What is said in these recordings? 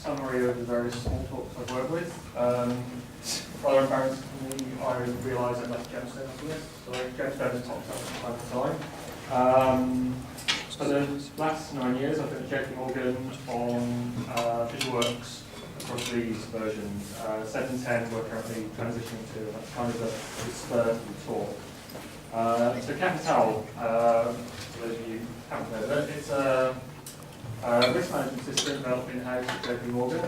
summary of the various Smalltalks I've worked with. Rather embarrassing for me, I realised I left Gemstone off the list, so Gemstone has popped up from time to time. For the last 9 years, I've been at JP Morgan on VisualWorks across these versions. 7 and 10 we're currently transitioning to, and that's kind of the spur to the talk. So Capital, for those of you who haven't heard of it, it's a risk management system developed in-house at JP Morgan.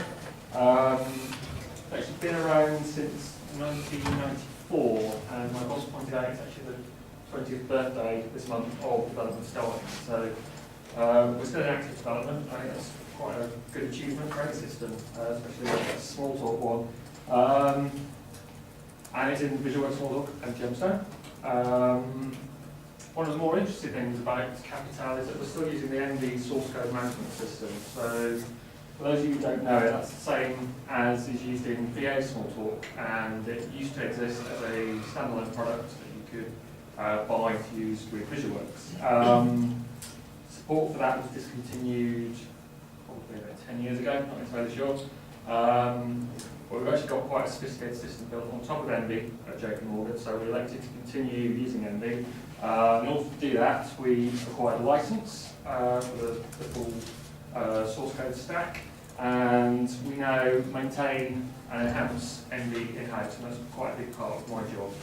It's actually been around since 1994, and my boss pointed out it's actually the 20th birthday this month of development starting. So we're still in active development. I think that's quite a good achievement for any system, especially like a Smalltalk one. And it's in VisualWorks, Smalltalk, and Gemstone. One of the more interesting things about Capital is that we're still using the MD source code management system. So for those of you who don't know it, that's the same as is used in VA Smalltalk, and it used to exist as a standalone product that you could buy to use with VisualWorks. Support for that was discontinued probably about 10 years ago, not entirely sure. Well, we've actually got quite a sophisticated system built on top of MD at JP Morgan, so we elected to continue using MD. In order to do that, we acquired a license for the full source code stack, and we now maintain and enhance MD in-house, and that's quite a big part of my job.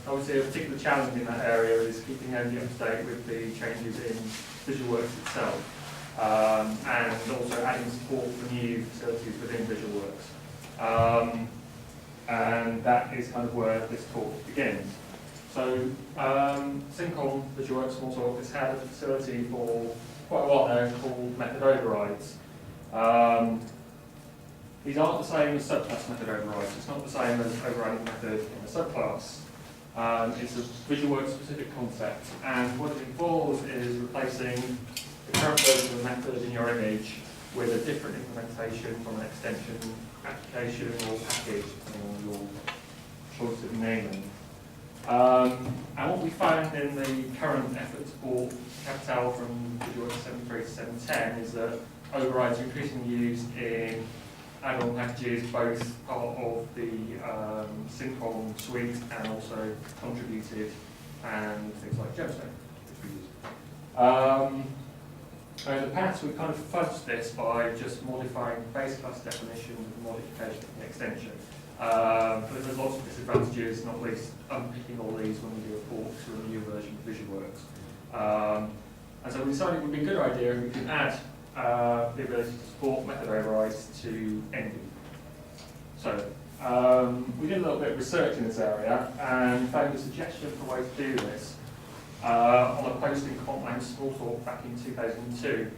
Obviously, a particular challenge in that area is keeping MD up to date with the changes in VisualWorks itself. And also adding support for new facilities within VisualWorks. And that is kind of where this talk begins. So, Cincom, VisualWorks Smalltalk, has had a facility for quite a while now called method overrides. These aren't the same as subclass method overrides. It's not the same as overriding method in a subclass. It's a VisualWorks specific concept, and what it involves is replacing the current version of a method in your image with a different implementation from an extension, application, or package, depending on your choice of naming. And what we found in the current effort to port Capital from VisualWorks 7.3 to 7.10 is that overrides are increasingly used in add-on packages, both part of the Cincom suite and also contributed, and things like Gemstone, which we use. In the past, we've kind of fudged this by just modifying base class definition with the modification of the extension. But there's lots of disadvantages, not least unpicking all these when we do a port to a new version of VisualWorks. And so we decided it would be a good idea if we could add the ability to support method overrides to MD. So we did a little bit of research in this area and found a suggestion for a way to do this on a post in Compliance Smalltalk back in 2002.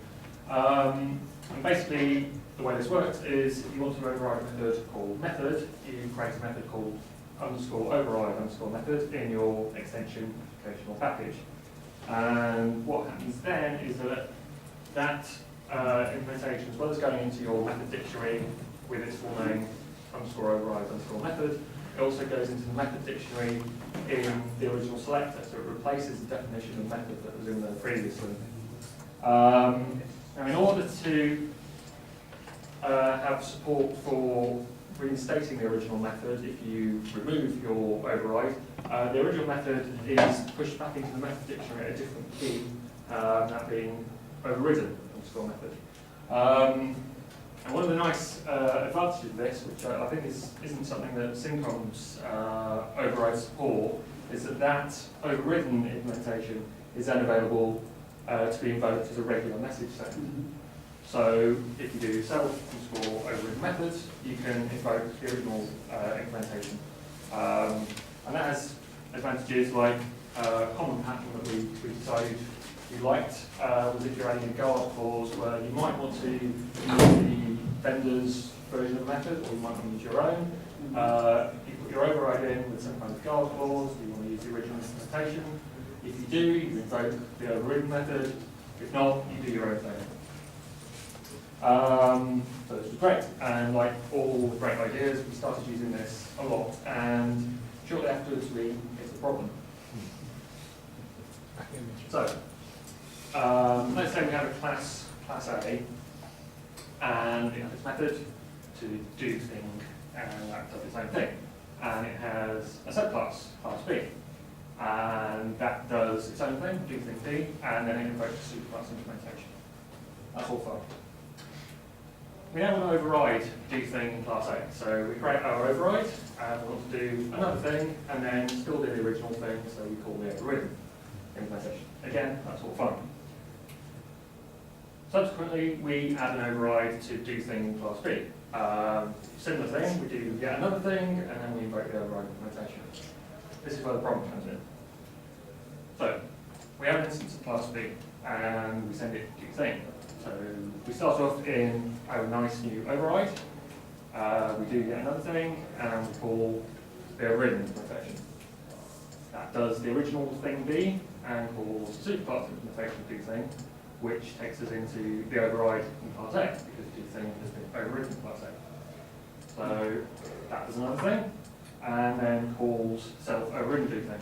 And basically, the way this works is if you want to override a method called method, you create a method called _override_method in your extension, application, or package. And what happens then is that implementation, as well as going into your method dictionary with its full name, _override_method, it also goes into the method dictionary in the original selector, so it replaces the definition of method that was in there previously. Now, in order to have support for reinstating the original method, if you remove your override, the original method is pushed back into the method dictionary at a different key, that being overridden method. And one of the nice advantages of this, which I think isn't something that Cincom's override support, is that overridden implementation is then available to be invoked as a regular message send. So if you do self_overridden methods, you can invoke the original implementation. And that has advantages like a common pattern that we decided we liked was if you're adding a guard clause where you might want to use the vendor's version of a method, or you might want to use your own. You put your override in with some kind of guard clause, you want to use the original implementation. If you do, you invoke the overridden method. If not, you do your own thing. So this was great, and like all great ideas, we started using this a lot, and shortly afterwards we hit a problem. So, let's say we have a class A, and it has its method to do thing, and that does its own thing. And it has a subclass, class B, and that does its own thing, do thing B, and then it invokes a superclass implementation. That's all fine. We now want to override do thing class A. So we create our override, and we want to do another thing, and then still do the original thing, so we call the overridden implementation. Again, that's all fine. Subsequently, we add an override to do thing class B. Similar thing, we do yet another thing, and then we invoke the override implementation. This is where the problem comes in. So, we have an instance of class B, and we send it do thing. So, we start off in our nice new override, we do yet another thing, and we call the overridden implementation. That does the original thing B, and calls the superclass implementation do thing, which takes us into the override in class A, because do thing has been overridden in class A. So that does another thing, and then calls self-overridden do thing.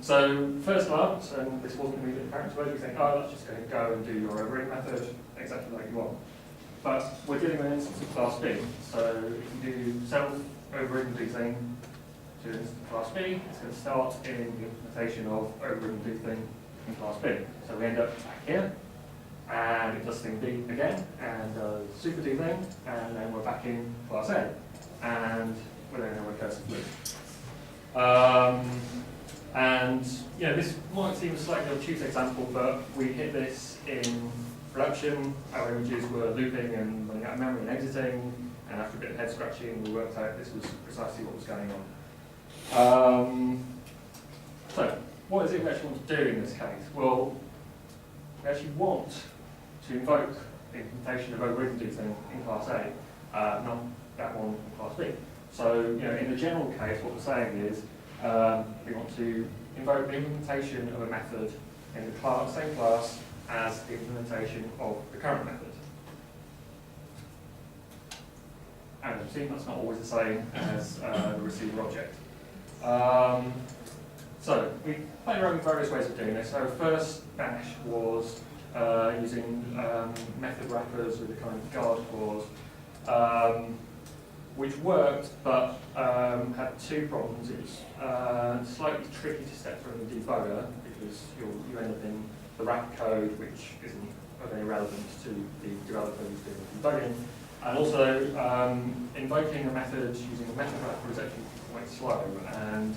So first glance, and this wasn't immediately apparent to us, you think, oh, that's just going to go and do your overridden method exactly like you want. But we're dealing with an instance of class B, so if you do self-overridden do thing to an instance of class B, it's going to start in the implementation of overridden do thing in class B. So we end up back here, and it does thing B again, and does super do thing, and then we're back in class A, and we're then in a recursive loop. And you know, this might seem a slightly obtuse example, but we hit this in production. Our images were looping and running out of memory and exiting, and after a bit of head scratching, we worked out this was precisely what was going on. So, what is it we actually want to do in this case? Well, we actually want to invoke the implementation of overridden do thing in class A, not that one in class B. So, you know, in the general case, what we're saying is we want to invoke the implementation of a method in the same class as the implementation of the current method. And you've seen that's not always the same as the receiver object. So we played around with various ways of doing this. So first bash was using method wrappers with a kind of guard clause, which worked, but had two problems. It was slightly tricky to step through in the debugger because you end up in the wrap code, which isn't of any relevance to the developer who's doing the debugging. And also, invoking a method using a method wrapper is actually quite slow. And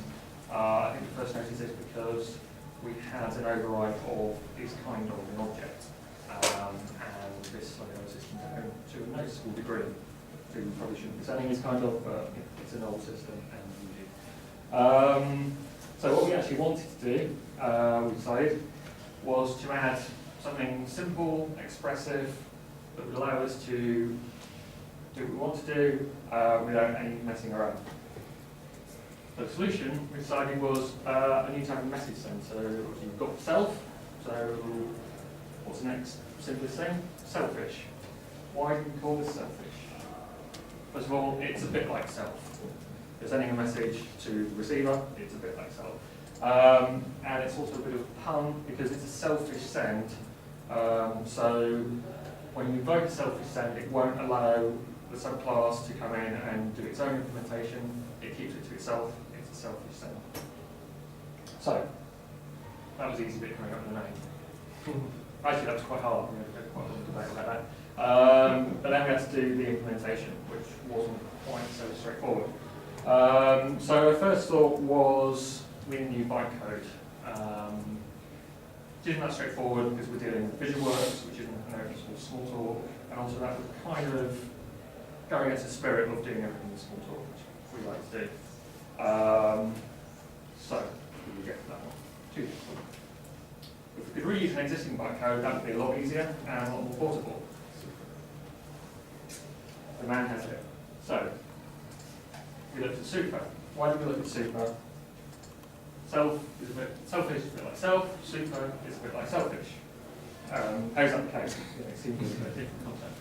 I think the first notice is because we had an override of this kind of an object. And this I system to a noticeable degree. So we probably shouldn't be selling this kind of, but it's an old system and we do. So what we actually wanted to do, we decided, was to add something simple, expressive, that would allow us to do what we want to do without any messing around. The solution we decided was a new type of message send. So you've got self, so what's the next simplest thing? Selfish. Why do we call this selfish? First of all, it's a bit like self. You're sending a message to the receiver, it's a bit like self. And it's also a bit of a pun because it's a selfish send. So when you invoke a selfish send, it won't allow the subclass to come in and do its own implementation. It keeps it to itself. It's a selfish send. So that was the easy bit coming up with the name. Actually, that was quite hard. We had quite a lot of debate about that. But then we had to do the implementation, which wasn't quite so straightforward. So our first thought was we need a new bytecode. It isn't that straightforward because we're dealing with VisualWorks, which isn't an open source Smalltalk, and also that was kind of going against the spirit of doing everything in Smalltalk, which we like to do. So we get to that one. Too difficult. If we could reuse an existing bytecode, that would be a lot easier and a lot more portable. The man has it. So, we looked at super. Why did we look at super? Self is a bit selfish, is a bit like self. Super is a bit like selfish. How's that the case? It seems to be a different concept.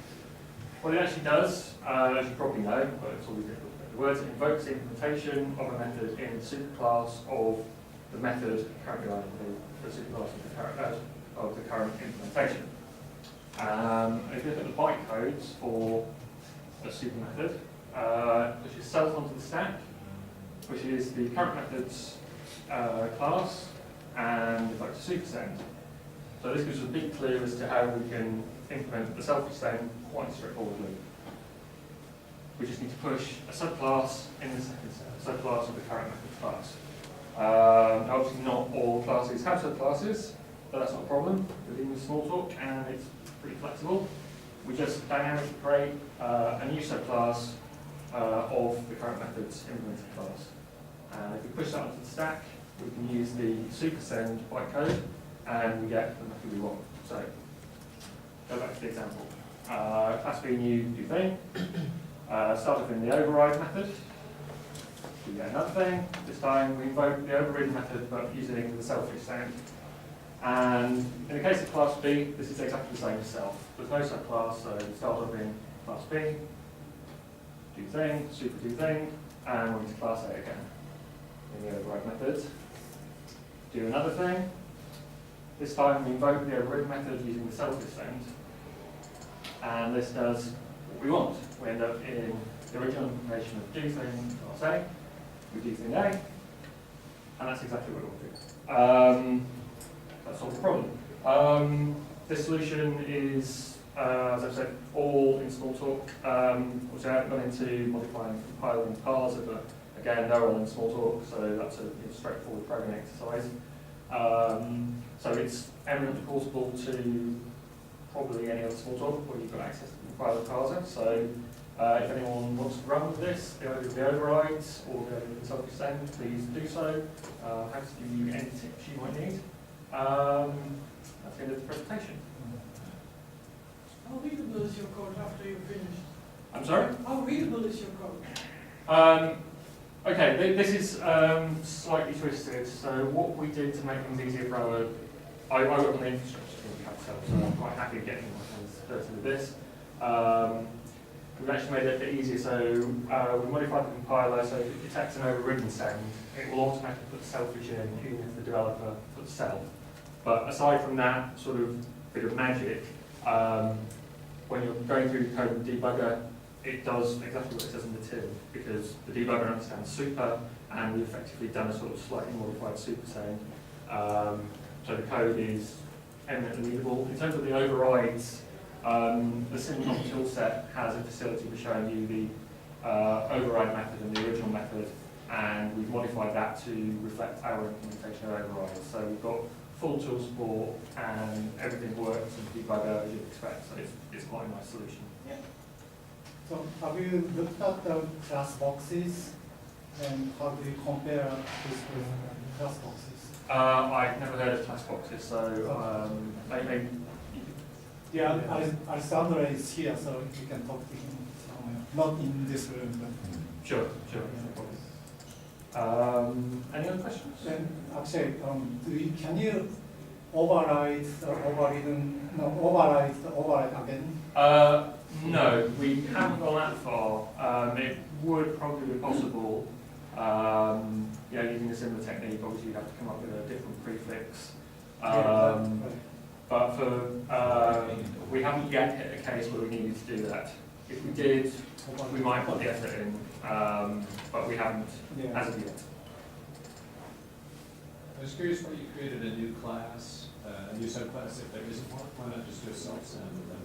What it actually does, as you probably know, but it's always difficult to get the words, it invokes the implementation of a method in the superclass of the method currently running the superclass of the current implementation. If you look at the bytecodes for a super method, which is self onto the stack, which is the current method's class, and if like to supersend. So this gives us a big clue as to how we can implement the self-extend quite straightforwardly. We just need to push a subclass in the second subclass of the current method class. Obviously not all classes have subclasses, but that's not a problem. We're dealing with Smalltalk and it's pretty flexible. We just dynamically create a new subclass of the current method's implemented class. And if we push that onto the stack, we can use the supersend bytecode and we get the method we want. So, go back to the example. Class B new thing. Start off in the override method. We get another thing. This time we invoke the overridden method but using the self-extend. And in the case of class B, this is exactly the same as self. There's no subclass, so we start off in class B, do thing, super do thing, and we're into class A again in the override method. Do another thing. This time we invoke the overridden method using the self-extend. And this does what we want. We end up in the original implementation of do thing class A, we do thing A, and that's exactly what we want to do. That solves the problem. This solution is, as I've said, all in Smalltalk. Which I haven't gone into modifying compiler and parser, but again, they're all in Smalltalk, so that's a straightforward programming exercise. So it's eminently portable to probably any other Smalltalk where you've got access to the compiler and parser. So if anyone wants to run with this, either the overrides or the self-extend, please do so. Happy to give you any tips you might need. That's the end of the presentation. How readable is your code after you've finished? I'm sorry? How readable is your code? Okay, this is slightly twisted. So what we did to make things easier for our, I work on the infrastructure team we have to sell, so I'm quite happy getting my hands dirty with this. We've actually made it a bit easier, so we modified the compiler so if it detects an overridden send, it will automatically put selfish in, even if the developer puts self. But aside from that sort of bit of magic, when you're going through the code with the debugger, it does exactly what it says in the tin, because the debugger understands super, and we've effectively done a sort of slightly modified supersend. So the code is eminently readable. In terms of the overrides, the Cincom toolset has a facility for showing you the override method and the original method, and we've modified that to reflect our implementation of overrides. So we've got full tool support and everything works in debugger as you'd expect, so it's quite a nice solution. Yeah. So have you looked at the class boxes and how do you compare this with class boxes? I've never heard of class boxes, so maybe. Yeah, Alessandro is here, so you can talk to him somewhere. Not in this room, but. Sure. Any other questions? Then actually, can you override the override again? No, we haven't gone that far. It would probably be possible, using a similar technique. Obviously, you'd have to come up with a different prefix. But for we haven't yet hit a case where we needed to do that. If we did, we might put the effort in, but we haven't as of yet. I was curious why you created a new class, a new subclass if there isn't one. Why not just do a self-send with them?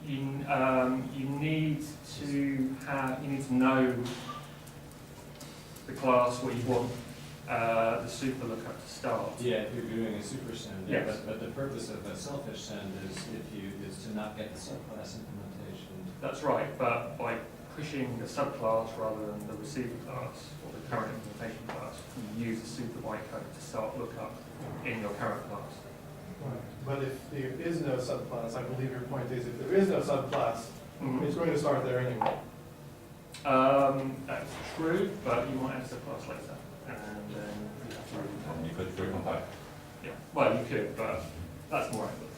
You need to know the class where you want the super lookup to start. Yeah, if you're doing a super send. Yes. But the purpose of a selfish send is to not get the subclass implementation. That's right, but by pushing the subclass rather than the receiver class or the current implementation class, you use the super bytecode to start lookup in your current class. Right. But if there is no subclass, I believe your point is if there is no subclass, it's going to start there anyway. That's true, but you might have subclass later, and then you have to You could recompile. Yeah, well, you could, but that's more effort.